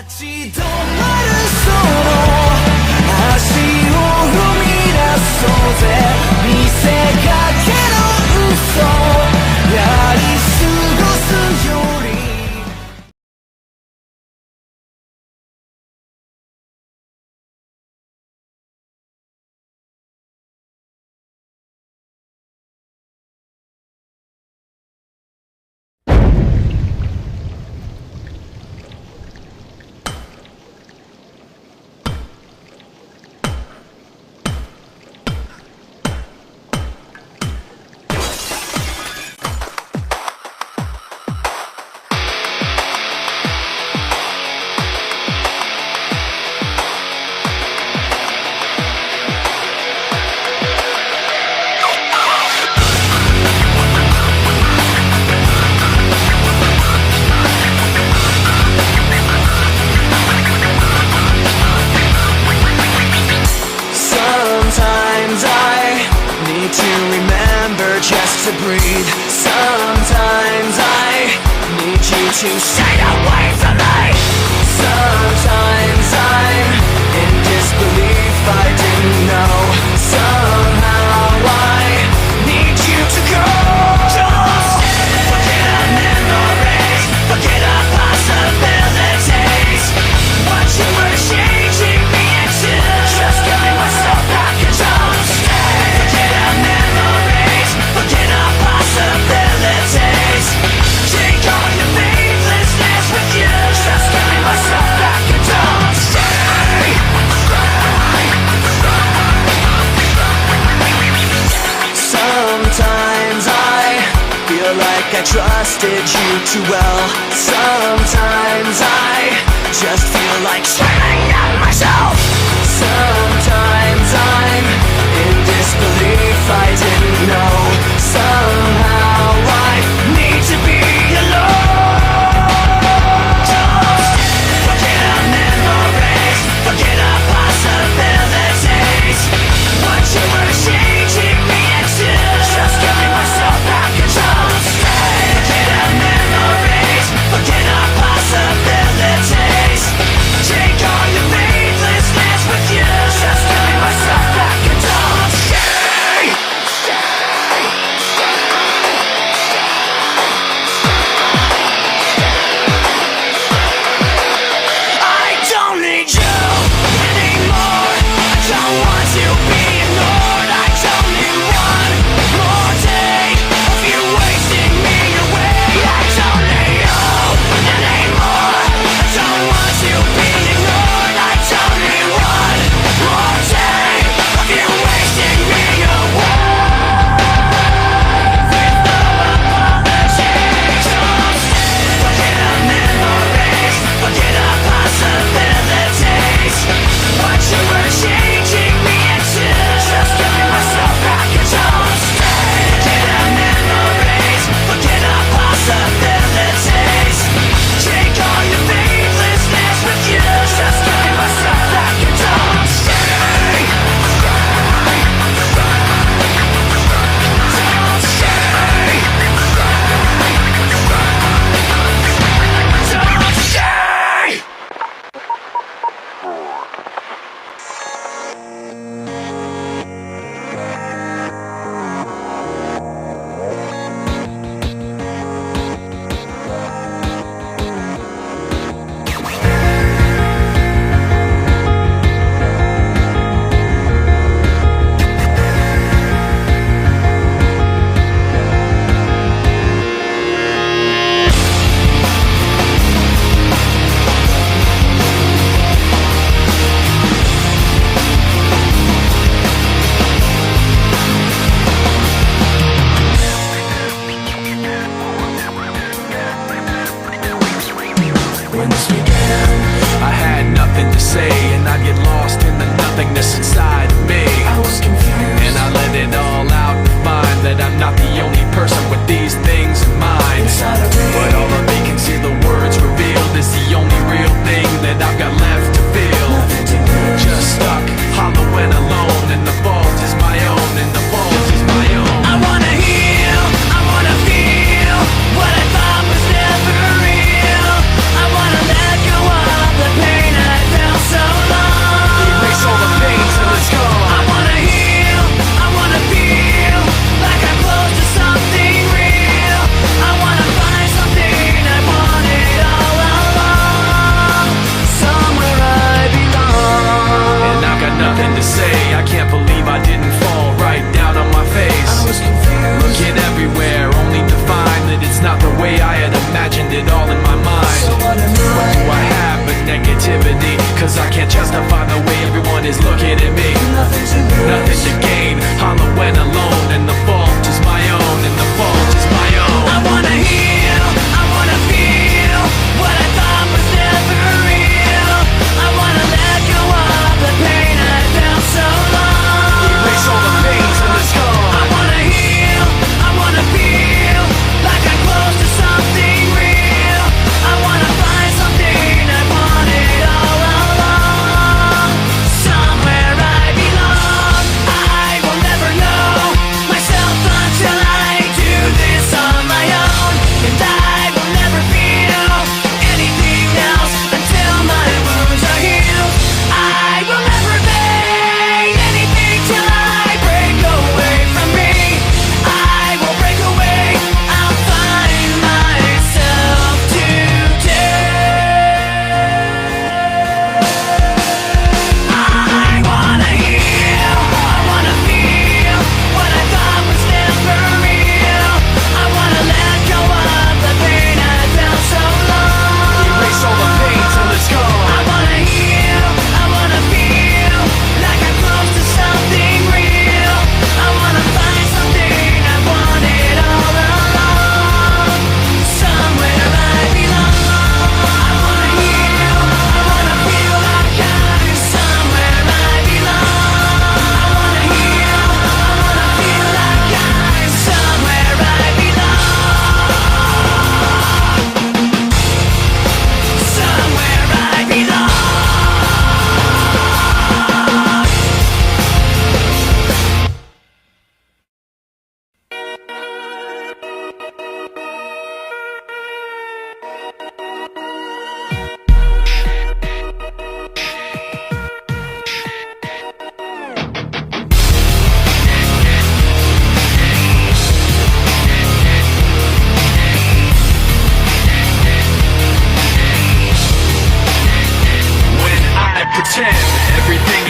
ち止まるその足を踏み出そうぜ見せかけの嘘やり過ごすよりjust to breathe. Sometimes I need you to stay away from me. Sometimes I'm in disbelief, I didn't know. Somehow I need you to go. Just forget our memories, forget our possibilities. What you were changing me into, just giving myself back and don't stay. Forget our memories, forget our possibilities. Take all your faithlessness with you. Just giving myself back and don't stay. Sometimes I feel like I trusted you too well. Sometimes I just feel like screaming at myself. Sometimes I'm in disbelief, I didn't know. Somehow I need to be alone. Just forget our memories, forget our possibilities. What you were changing me into, just giving myself back and don't stay. Forget our memories, forget our possibilities. Take all your faithlessness with you, just giving myself back and don't stay. I don't need you anymore. I don't want to be ignored. I don't need one more day of you wasting me away. I don't need you anymore. I don't want to be ignored. I don't need one more day of you wasting me away. With no apologies, just forget our memories, forget our possibilities. What you were changing me into, just giving myself back and don't stay. Forget our memories, forget our possibilities. Take all your faithlessness with you, just giving myself back and don't stay. Don't stay. Don't stay. When this began, I had nothing to say, and I'd get lost in the nothingness inside of me. I was confused, and I let it all out to find that I'm not the only person with these things in mind. But all the vacancy the words revealed is the only real thing that I've got left to feel. Just stuck, hollow and alone, and the fault is my own, and the fault is my own. I wanna heal, I wanna feel what I thought was never real. I wanna let go of the pain.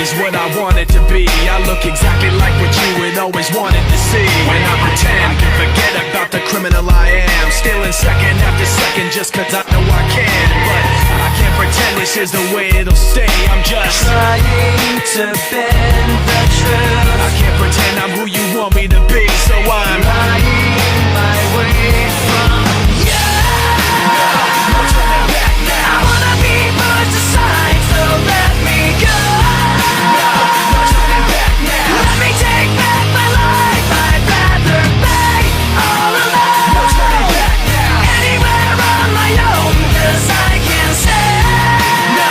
is what I wanted to be. I look exactly like what you had always wanted to see. When I pretend, I can forget about the criminal I am. Stealing second after second just cause I know I can. But I can't pretend this is the way it'll stay. I'm just trying to bend the truth. I can't pretend I'm who you want me to be, so I'm lying my way from you. No turning back now. I wanna be pushed aside, so let me go. No turning back now. Let me take back my life. I'd rather be all alone. No turning back now. Anywhere on my own, cause I can say no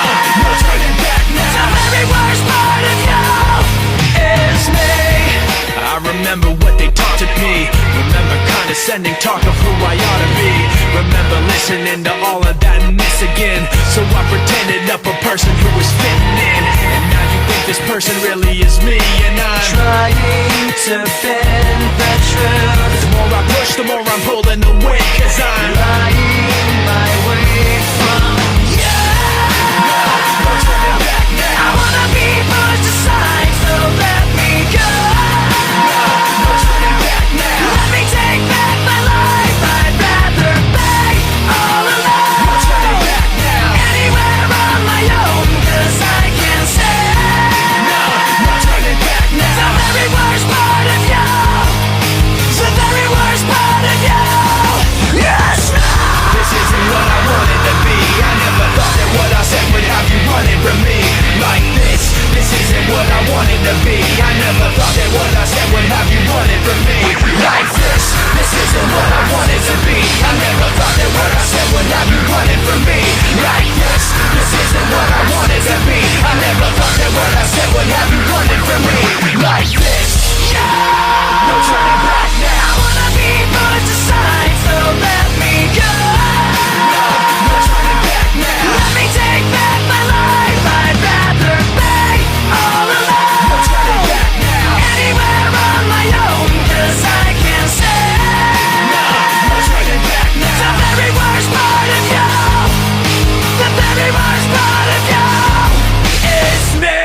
turning back now. The very worst part of you is me. I remember what they taught to me. Remember condescending talk of who I ought to be. Remember listening to all of that mess again. So I pretended up a person who was fitting in. And now you think this person really is me. And I'm trying to bend the truth. The more I push, the more I'm pulling away. Cause I'm lying my way from you. No turning back now. I wanna be pushed aside, so let me go. No turning back now. Let me take back my life. I'd rather be all alone. No turning back now. Anywhere on my own, cause I can say no turning back now. The very worst part of you. The very worst part of you. Yes, no. This isn't what I wanted to be. I never thought that what I said would have you running from me like this. This isn't what I wanted to be. I never thought that what I said would have you running from me like this. This isn't what I wanted to be. I never thought that what I said would have you running from me like this. This isn't what I wanted to be. I never thought that what I said would have you running from me like this. No turning back now. I wanna be pushed aside, so let me go. No turning back now. Let me take back my life. I'd rather be all alone. No turning back now. Anywhere on my own, cause I can say no turning back now. The very worst part of you. The very worst part of you is me.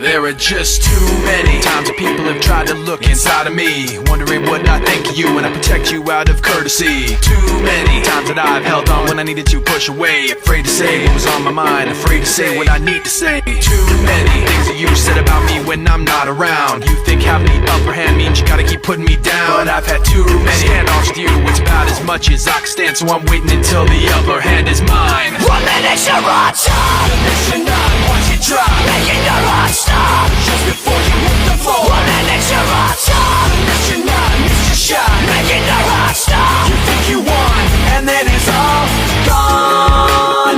There are just too many times that people have tried to look inside of me, wondering what I think of you when I protect you out of courtesy. Too many times that I've held on when I needed to push away, afraid to say what was on my mind, afraid to say what I need to say. Too many things that you said about me when I'm not around. You think having the upper hand means you gotta keep putting me down, but I've had too many standoffs with you. It's about as much as I can stand, so I'm waiting until the upper hand is mine. 1 minute you're on top, the next you're not. Once you drop, making your heart stop just before you hit the floor. 1 minute you're on top, the next you're not. Missed your shot, making your heart stop. You think you won, and then it's all gone.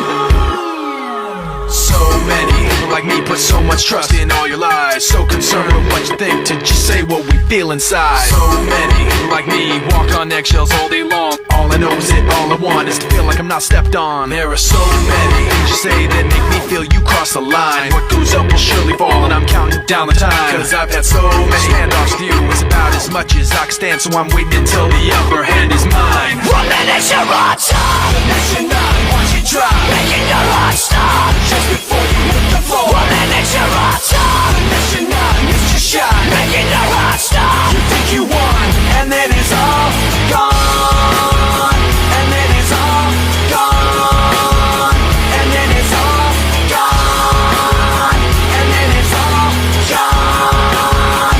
So many people like me put so much trust in all your lies, so concerned with what you think to just say what we feel inside. So many people like me walk on eggshells all day long. All I know is that all I want is to feel like I'm not stepped on. There are so many things you say that make me feel you cross the line. What goes up will surely fall, and I'm counting down the time. Cause I've had so many standoffs with you. It's about as much as I can stand, so I'm waiting until the upper hand is mine. 1 minute you're on top, the next you're not. Once you drop, making your heart stop just before you hit the floor. 1 minute you're on top, the next you're not. Missed your shot, making your heart stop. You think you won, and then it's all gone. And then it's all gone. And then it's all gone. And then it's all gone.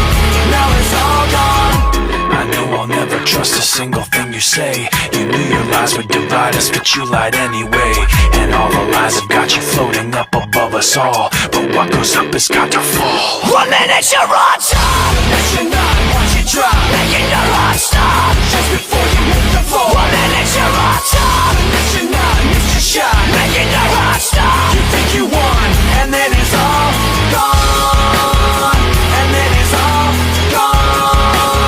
Now it's all gone. I know I'll never trust a single thing you say. You knew your lies would divide us, but you lied anyway. And all the lies have got you floating up above us all, but what goes up has got to fall. 1 minute you're on top, the next you're not. Once you drop, making your heart stop just before you hit the floor. 1 minute you're on top, the next you're not. Missed your shot, making your heart stop. You think you won, and then it's all gone. And then it's all gone.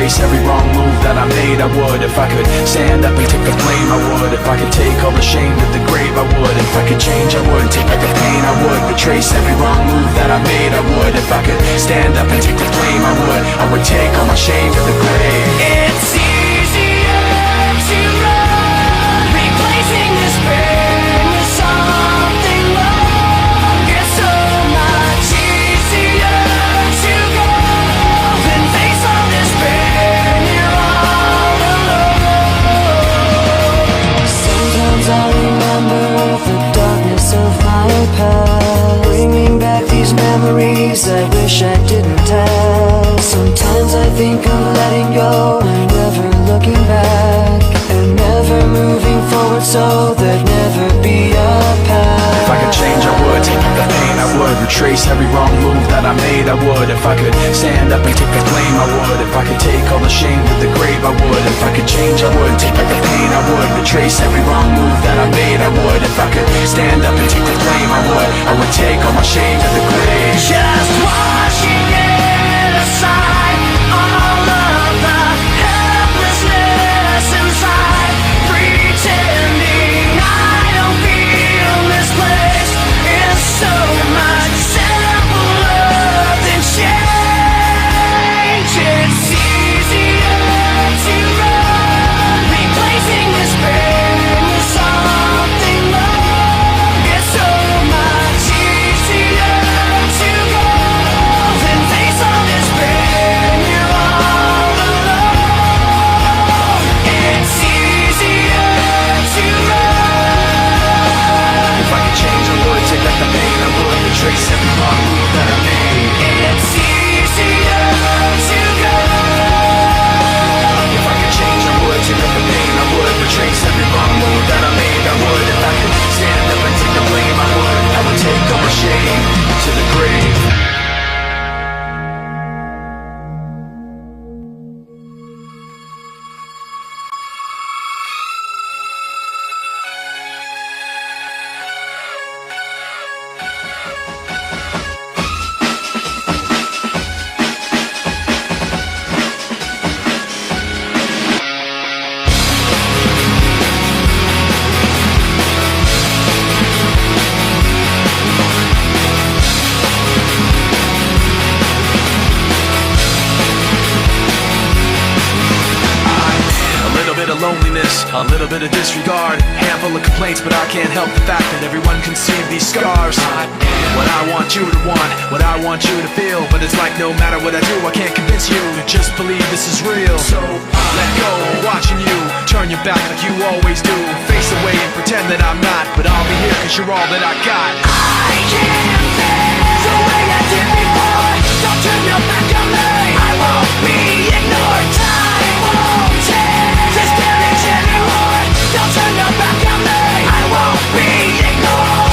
retrace every wrong move that I made. I would. If I could stand up and take the blame, I would. If I could take all the shame to the grave, I would. If I could change, I would. Take back the pain, I would. Retrace every wrong move that I made, I would. If I could stand up and take the blame, I would. I would take all my shame to the grave. It's easier to run, replacing this pain with something wrong. It's so much easier to go than face all this pain. You're all alone. Sometimes I remember the darkness of my past, bringing back these memories I wish I didn't have. Sometimes I think of letting go and never looking back, and never moving forward, so there'd never be a path. If I could change, I would. Take back the pain, I would. Retrace every wrong move that I made, I would. If I could stand up and take the blame, I would. If I could take all the shame to the grave, I would. If I could change, I would. Take back the pain, I would. Retrace every wrong move that I made, I would. If I could stand up and take the blame, I would. I would take all my shame to the grave. Just washing it aside, all of the helplessness inside, pretending I don't feel misplaced is so much simpler than change. It's easier to run, replacing this pain with something wrong. It's so much easier to go than face all this pain. You're all alone. It's easier to run. If I could change, I would. Take back the pain, I would. Retrace every wrong move that I made. It's easier to go. If I could change, I would. Take back the pain, I would. Retrace every wrong move that I made, I would. If I could stand up and take the blame, I would. I would take all my shame to the grave. Loneliness, a little bit of disregard, handful of complaints, but I can't help the fact that everyone can see these scars. What I want you to want, what I want you to feel, but it's like no matter what I do, I can't convince you to just believe this is real. So let go, watching you turn your back like you always do, face away and pretend that I'm not, but I'll be here cause you're all that I got. I can't feel the way I did before. Don't turn your back on me, I won't be ignored. Time won't change this damage anymore. Don't turn your back on me, I won't be ignored.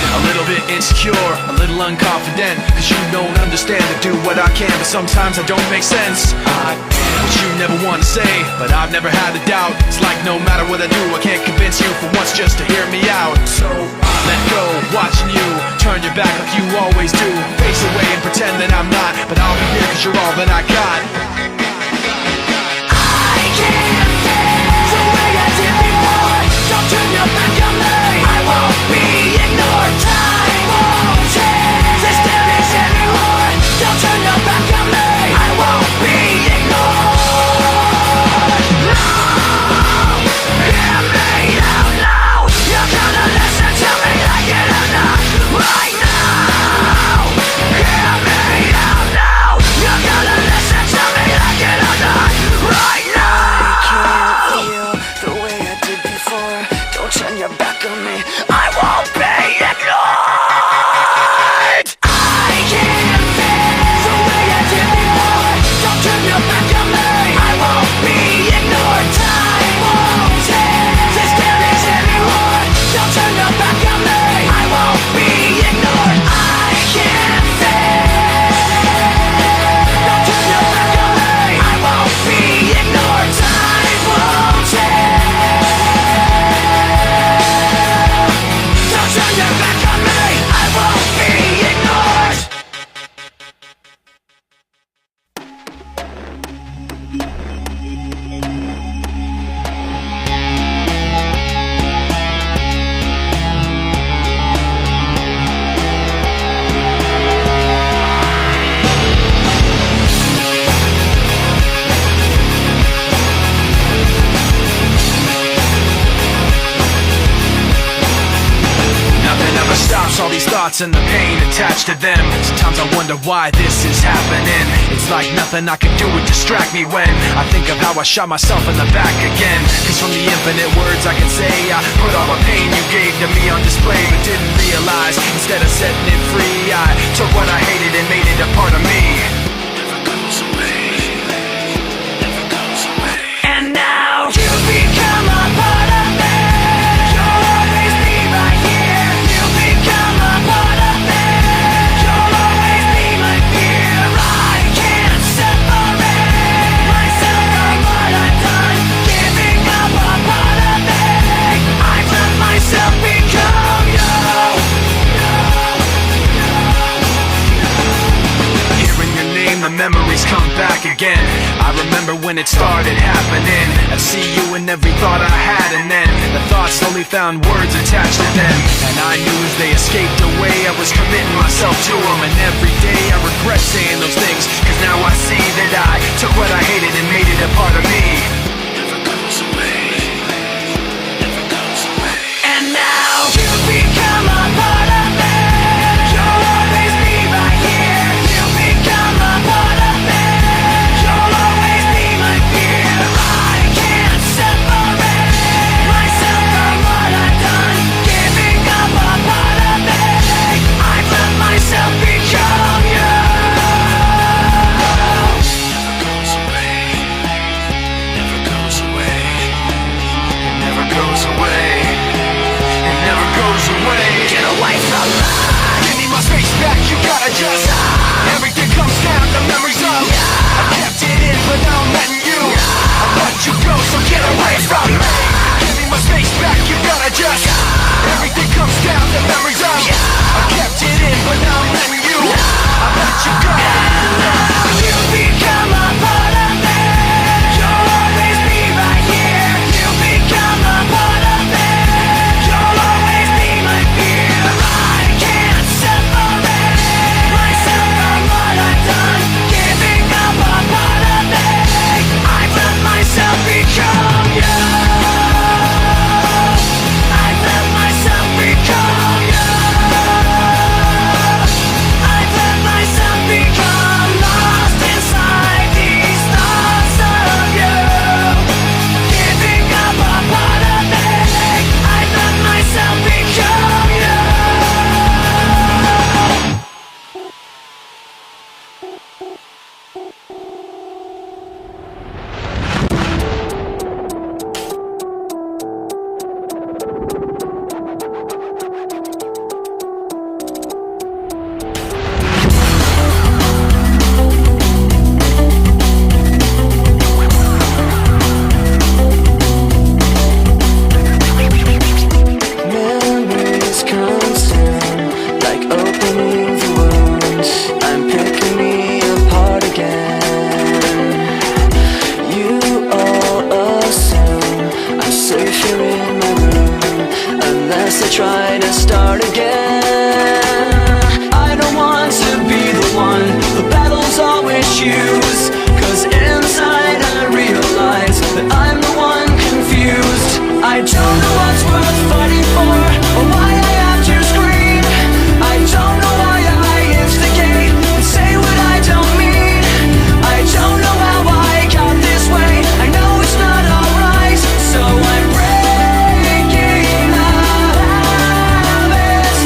A little bit insecure, a little unconfident, cause you don't understand to do what I can, but sometimes I don't make sense. What you never want to say, but I've never had a doubt. It's like no matter what I do, I can't convince you for once just to hear me out. So let go, watching you turn your back like you always do, face away and pretend that I'm not, but I'll be here cause you're all that I got. I can't feel the way I did before. Don't turn your back on me, I won't be ignored. Time won't change this damage anymore. Don't turn your back on me, I won't be ignored. No, hear me out now. You're gonna listen to me like it or not. Right now, hear me out now. You're gonna listen to me like it or not. Right now. I can't feel the way I did before. Don't turn your back on me, I won't be ignored. I can't feel the way I did before. Don't turn your back on me, I won't be ignored. Time won't change this damage anymore. Don't turn your back on me, I won't be ignored. I can't feel. Don't turn your back on me, I won't be ignored. Time won't change. all these thoughts and the pain attached to them. Sometimes I wonder why this is happening. It's like nothing I can do would distract me when I think of how I shot myself in the back again. Cause from the infinite words I can say, I put all the pain you gave to me on display, but didn't realize instead of setting it free, I took what I hated and made it a part of me. Never goes away, never goes away. And now you become a part of me. You'll always be right here. You become a part of me. You'll always be my fear. I can't separate myself from what I've done. Giving up a part of me. I've let myself become you. Hearing your name, the memories come back again. I remember when it started happening. I'd see you in every thought I had, and then the thoughts slowly found words attached to them. And I knew as they escaped away, I was committing myself to them. And every day I regret saying those things, cause now I see that I took what I hated and made it a part of me. Never goes away, never goes away. And now you become a part of me. You'll always be right here. You become a part of me. You'll always be my fear. I can't separate myself from what I've done. Giving up a part of me. I've let myself become you. Never goes away, never goes away, it never goes away, it never goes away. Get away from me. Give me my space back, you gotta just everything comes down to memories of I kept it in, but now I'm letting you I let you go, so get away from me. Give me my space back, you gotta just everything comes down to memories of I kept it in, but now I'm letting you I let you go. You become a part of me. You'll always be right here. You become a part of me. You'll always be my fear. I can't separate myself from what I've done. Giving up a part of me. I've let myself become you. I've let myself become you. I've let myself become lost inside these thoughts of you. Giving up a part of me. I've let myself become you. Memories come soon, like opening the wounds. I'm picking me apart again. You all assume I'm safe here in my room, unless I try to start again. I don't want to be the one the battles always choose, cause inside I realize that I'm the one confused. I don't know what's worth fighting for, or why I have to scream. I don't know why I instigate and say what I don't mean. I don't know how I got this way. I know it's not alright, so I'm breaking the habits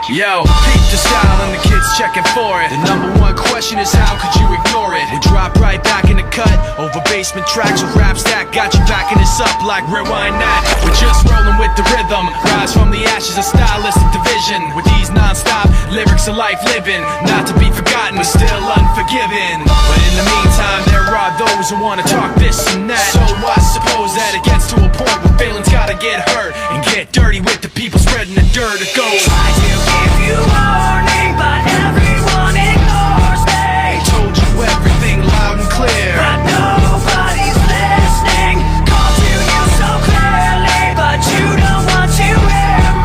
Yo, peep the style and the kids checking for it. The number one question is how could you ignore it? We drop right back in the cut over basement tracks with raps that got you backing us up like rewind that. We're just rolling with the rhythm, rise from the ashes of stylistic division. With these non-stop lyrics of life living, not to be forgotten but still unforgiven. But in the meantime there are those who wanna talk this and that. So I suppose that it gets to a point where feelings gotta get hurt and get dirty with the people spreading the dirt. It goes, Try to give you warning, but everyone ignores me. told you everything loud and clear, But nobody's listening. Called to you so clearly, but you don't want to hear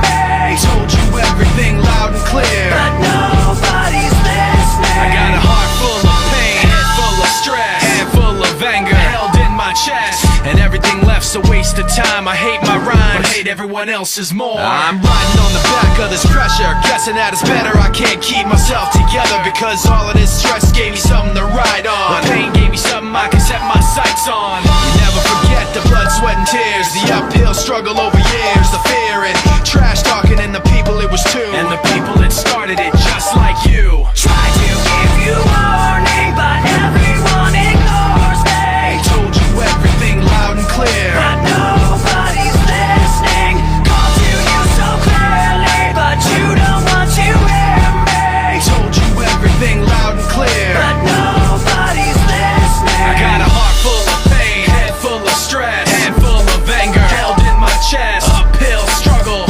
me. told you everything loud and clear. But nobody's listening. I got a heart full of pain, head full of stress, hand full of anger held in my chest, and everything left's a waste of time. I hate my rhymes, but hate everyone else's more. I'm riding on the back of this pressure, guessing that it's better I can't keep myself together, because all of this stress gave me something to ride on. The pain gave me something I can set my sights on. You never forget the blood, sweat and tears, the uphill struggle over years, the fear and trash talking and the people it was to, and the people that started it just like you. Try to give you warning, but everyone ignores me. Told you everything loud and clear, But nobody's listening. Called to you so clearly, but you don't want to hear me. told you everything loud and clear. But nobody's listening. I got a heart full of pain, head full of stress, hand full of anger held in my chest, uphill struggle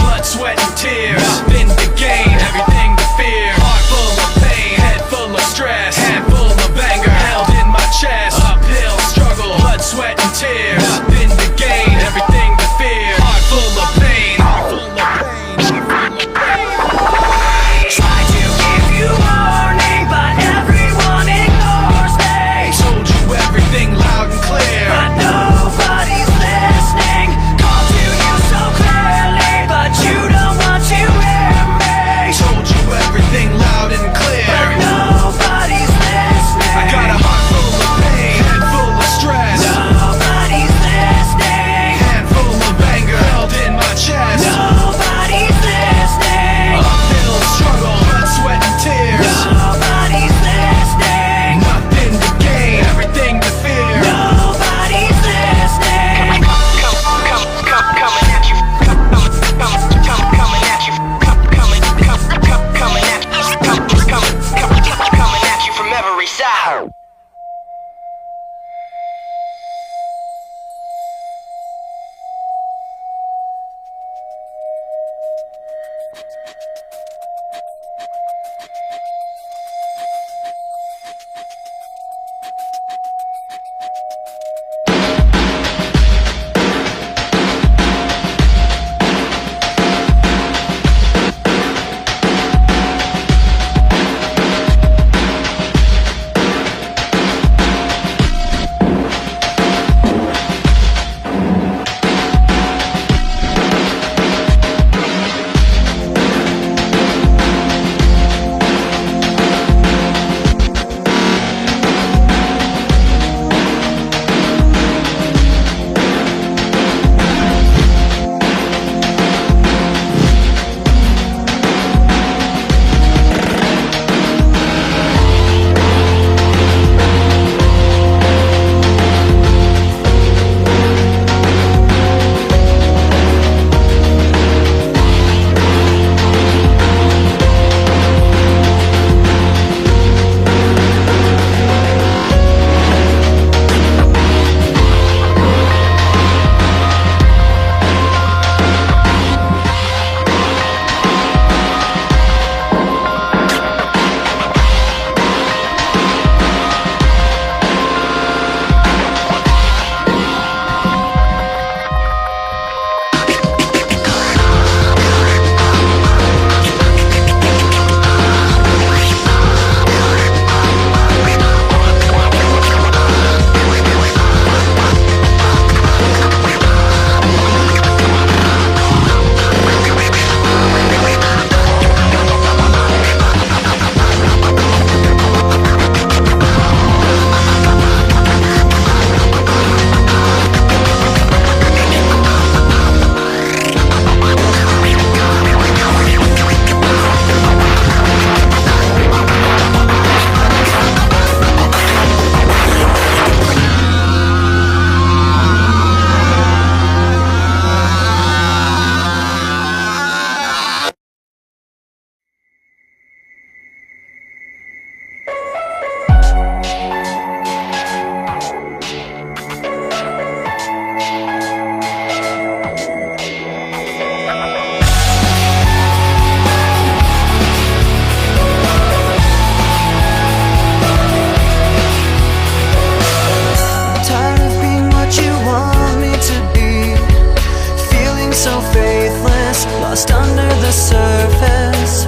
just under the surface.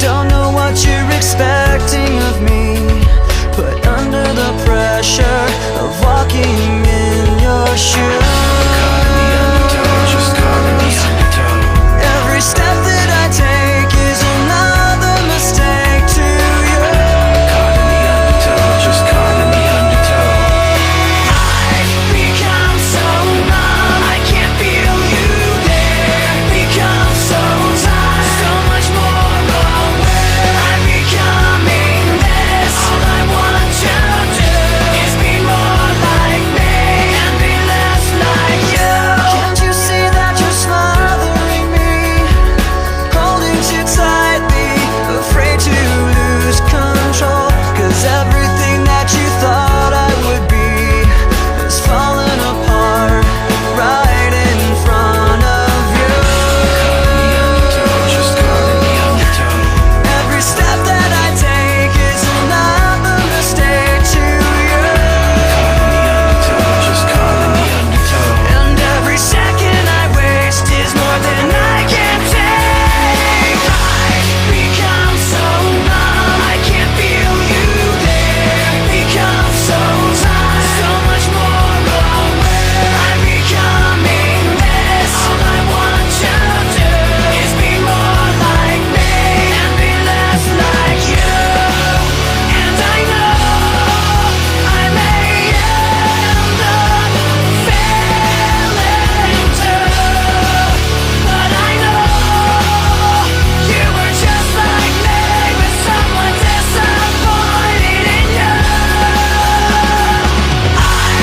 Don't know what you're expecting of me, but under the pressure of walking in your shoes, every step that I take is another mistake to you. I've become so numb, I can't feel you there. Become so tired, so much more aware. I'm becoming this. All I want to do is be more like me and be less like you. Can't you see that you're smothering me, holding too tightly, afraid to lose control? 'Cause everything that you thought I would be is falling apart right in front of you. Every step that I take is another mistake to you. And every second I waste is more than I can take. I've become so numb, I can't feel you there. Become so tired, so much more aware. I'm becoming this. All I want to do is be more like me and be less like you. And I know I may end up failing too, but I know you were just like me, with someone disappointed in you.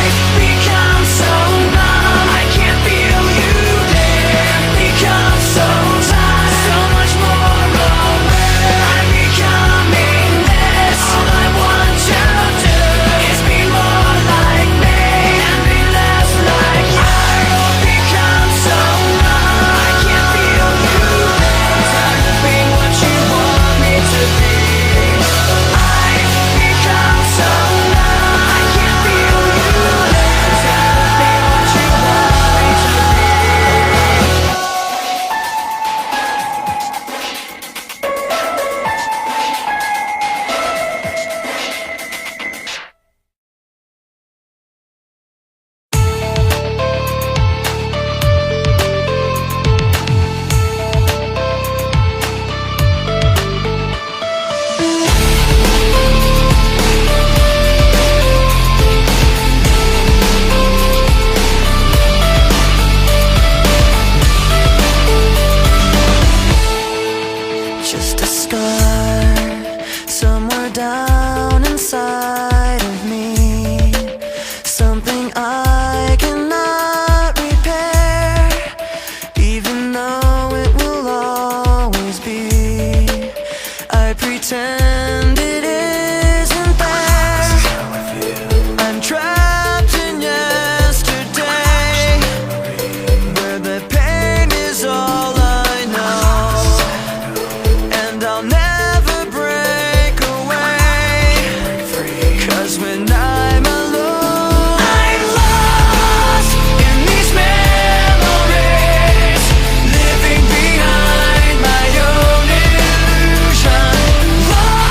I've become so numb, I can't feel you there. Become so tired, so much more aware. I'm becoming this. All I want to do is be more like me and be less like you. I've become so numb, I can't feel you there. Tired of being what you want me to be. I've become so numb, I can't feel you there. Tired of being what you want me to be. Just a scar somewhere down inside of me, something I cannot repair, even though it will always be. I pretend it isn't there. I'm trapped in yesterday, where the pain is all I know, and I'll never break away. 'Cause when I'm alone, I'm lost in these memories, living behind my own illusion. Lost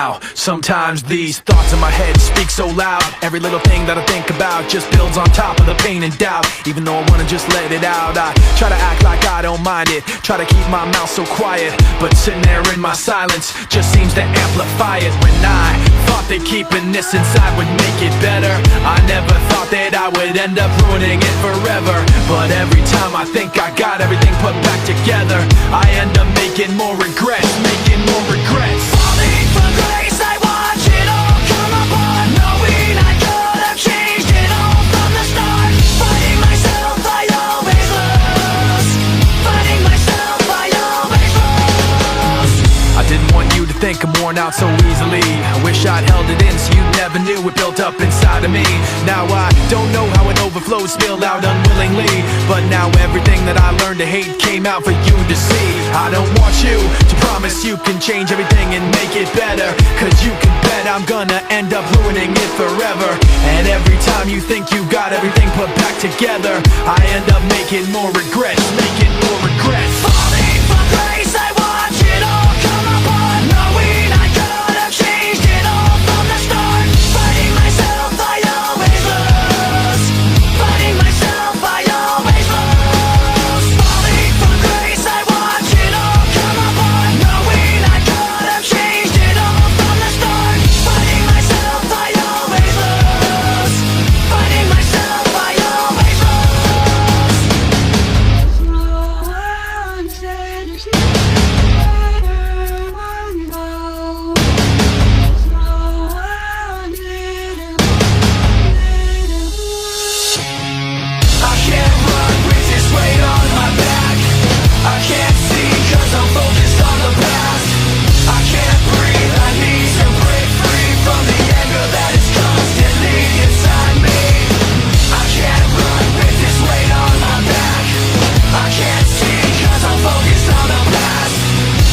now. Sometimes these thoughts in my head speak so loud. Every little thing that I think about just builds on top of the pain and doubt. Even though I wanna just let it out, I try to act like I don't mind it. Try to keep my mouth so quiet, but sitting there in my silence just seems to amplify it. When I thought that keeping this inside would make it better, I never thought that I would end up ruining it forever. But every time I think I got everything put back together, I end up making more regrets, making more regrets. Falling from grace, I watch it all come apart, knowing I could have changed it all from the start. Fighting myself, I always lose. Fighting myself, I always lose. I didn't want you to think I'm worn out so easily. I wish I'd held it in so you never knew it built up inside of me. Now I don't know how it overflowed, spilled out unwillingly, but now everything that I learned to hate came out for you to see. I don't want you to promise you can change everything and make it better, cause you can bet I'm gonna end up ruining it forever. And every time you think you got everything put back together, I end up making more regrets, making more regrets. Falling from grace, I watch it all come apart, knowing I could have changed it all from the start. Fighting myself, I always lose. Fighting myself, I always lose. Falling from grace, I watch it all come apart, knowing I could have changed it all from the start. Fighting myself, I always lose. Fighting myself, I always lose. No one said there's no better one goal. No one didn't. I can't run with this weight on my back. I can't see cause I'm focused on the past. I can't breathe, I need to break free from the anger that is constantly inside me. I can't run with this weight on my back. I can't see cause I'm focused on the past.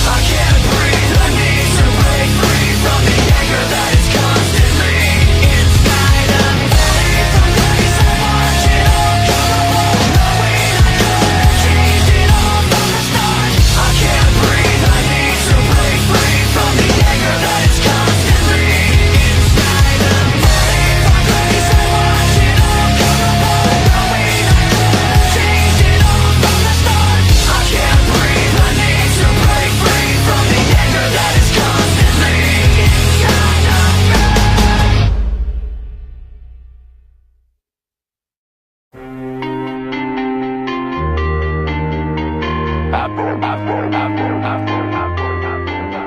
I can't breathe, I need to break free from the anger that is constantly inside of me. From grace I watch it all come apart, knowing I could have changed it all from the start. I can't breathe, I need to break free from the anger that is constantly inside of me. From grace I watch it all come apart, knowing I could have changed it all from the start. I can't breathe, I need to break free from the anger that is constantly inside of me.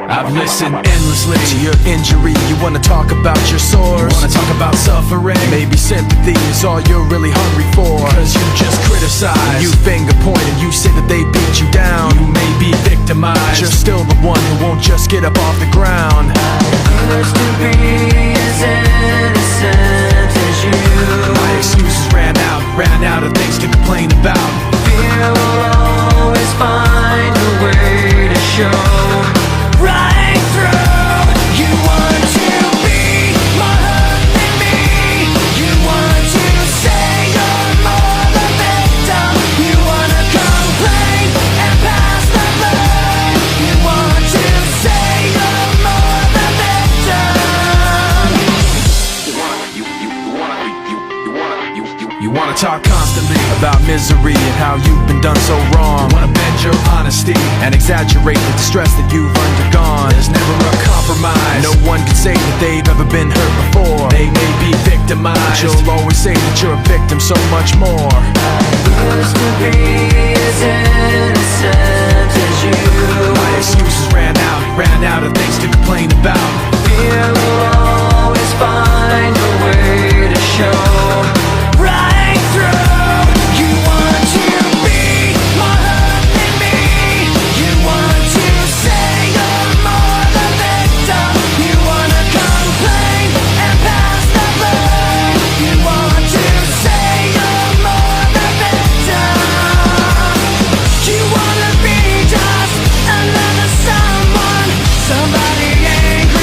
I've listened endlessly to your injury. You wanna talk about your sores, wanna talk about suffering. Maybe sympathy is all you're really hungry for, cause you just criticize, you finger point, and you say that they beat you down. You may be victimized, you're still the one who won't just get up off the ground. Others to be as innocent as you. My excuses ran out of things to complain about. Fear will always find a way to show right through. You want to be more hurt than me. You want to say you're more the victim. You wanna complain and pass the blame. You want to say you're more the victim. You wanna talk constantly about misery and how you've been done so wrong. You wanna bend your honesty and exaggerate the distress that you've undergone. There's never a compromise. No one can say that they've ever been hurt before. They may be victimized, but you'll always say that you're a victim so much more. Used to be as innocent as you. My excuses ran out of things to complain about. Fear will always find a way to show right through. You want to be more hurt than me. You want to say you're more the victim. You wanna complain and pass the blame. You want to say you're more the victim. You wanna be just another someone, somebody angry.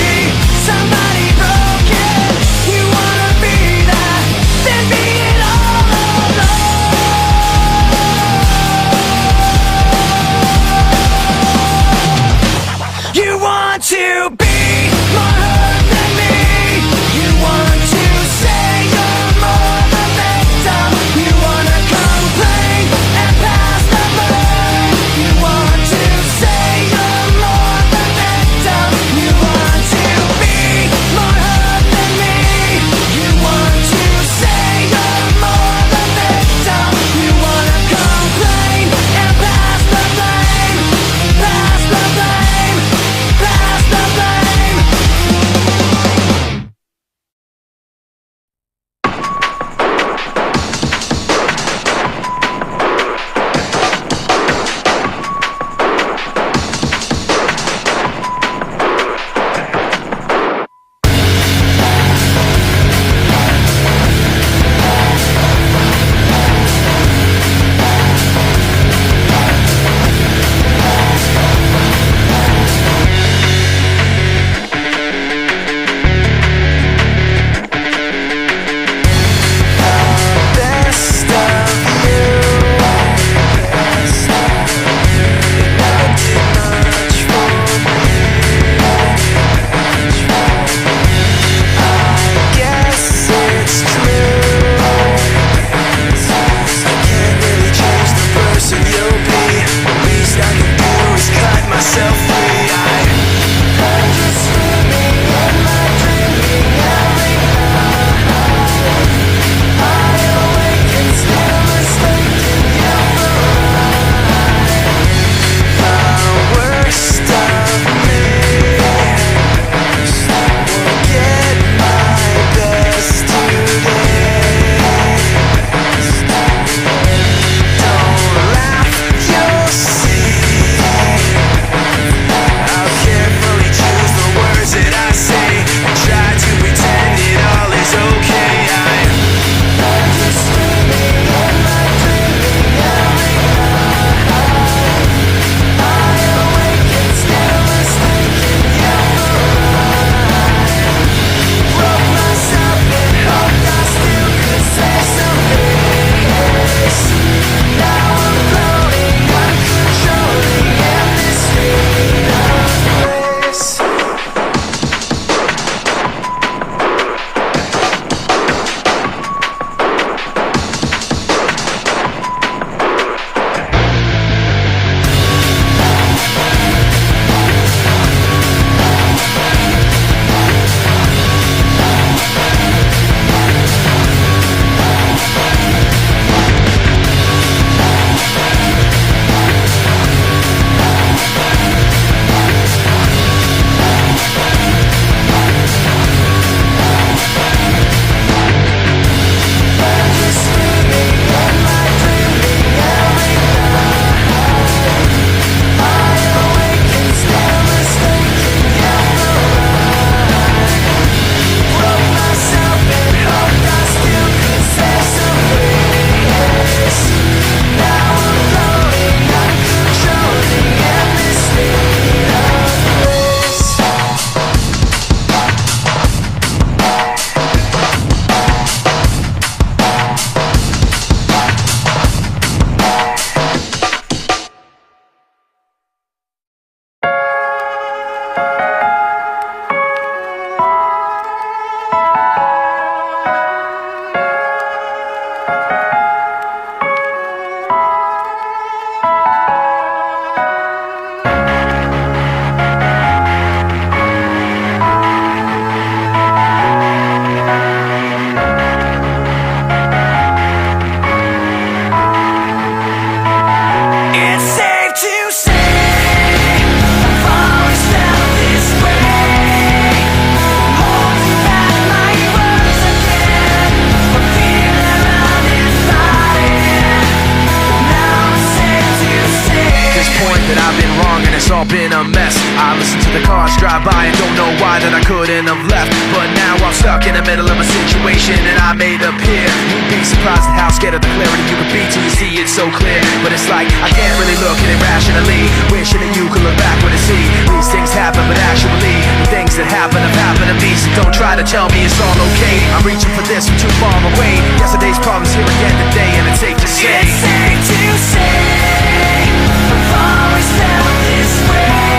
couldn't have left. But now I'm stuck in the middle of a situation and I made up here. You'd be surprised at how scared of the clarity you could be till you see it so clear. But it's like I can't really look at it rationally, wishing that you could look backward and see these things happen, but actually the things that happen have happened to me. So don't try to tell me it's all okay. I'm reaching for this from too far away. Yesterday's problems here again today, and it's safe to say, it's safe to say I've always felt this way.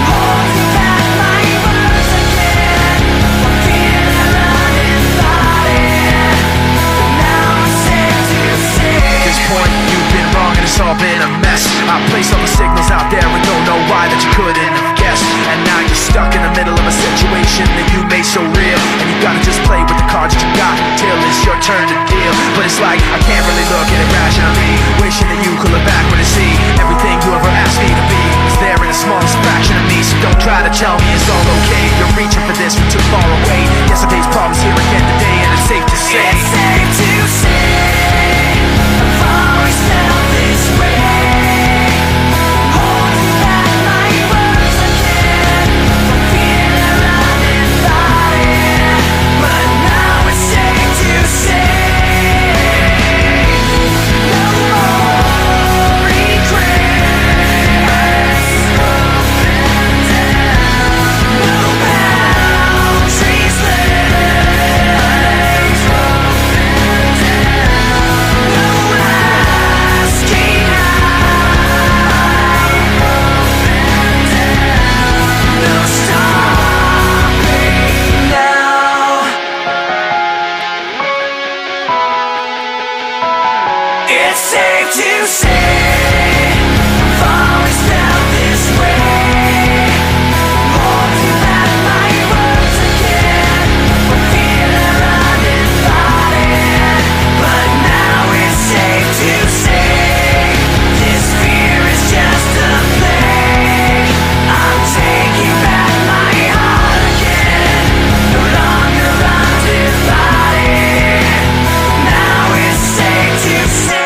Holding back my words again, for fear that I'm invited. But now it's safe to say at this point you've been wrong and it's all been a mess. I placed all the signals out there and don't know why that you couldn't have guessed. And now you're stuck in the middle of a situation that you made so real, and you gotta just play with the cards that you got till it's your turn to deal. But it's like I can't really look at it rationally, wishing that you could look backward and see everything you ever asked me to be is there in the smallest fraction of me. So don't try to tell me it's all okay. You're reaching for this from too far away. Yesterday's problems here again today, and it's safe to say, it's safe to say I've always felt this way. Holding back my words again, for fear that I'm invited. But now it's safe to say no more regrets. No boundaries left. No asking out. No stopping now. It's safe to say I've always felt this way. Holding back my words again, for fear that I'm invited. But now it's safe to say this fear is just a plague. I'm taking back my heart again. No longer undivided. Now it's safe to say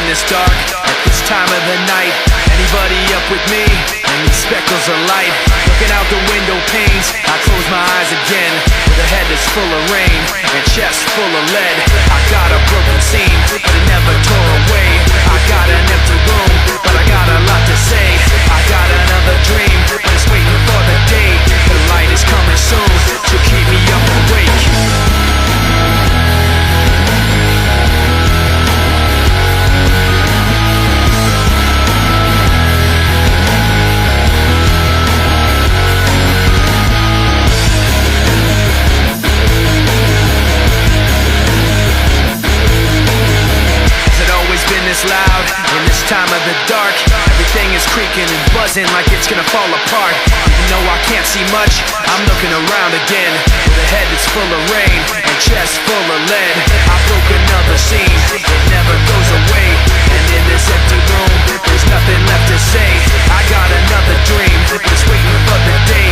this dark at this time of the night. Anybody up with me? And these speckles of light looking out the window panes. I close my eyes again with a head that's full of rain and chest full of lead. I got a broken seam, but it never tore away. I got an empty room, but I got a lot to say. I got another dream, but it's waiting for the day. The light is coming soon to keep me up awake. This loud in this time of the dark, everything is creaking and buzzing like it's gonna fall apart. Even though I can't see much, I'm looking around again with a head that's full of rain and chest full of lead. I broke another seam, it never goes away. And in this empty room, there's nothing left to say. I got another dream, just waiting for the day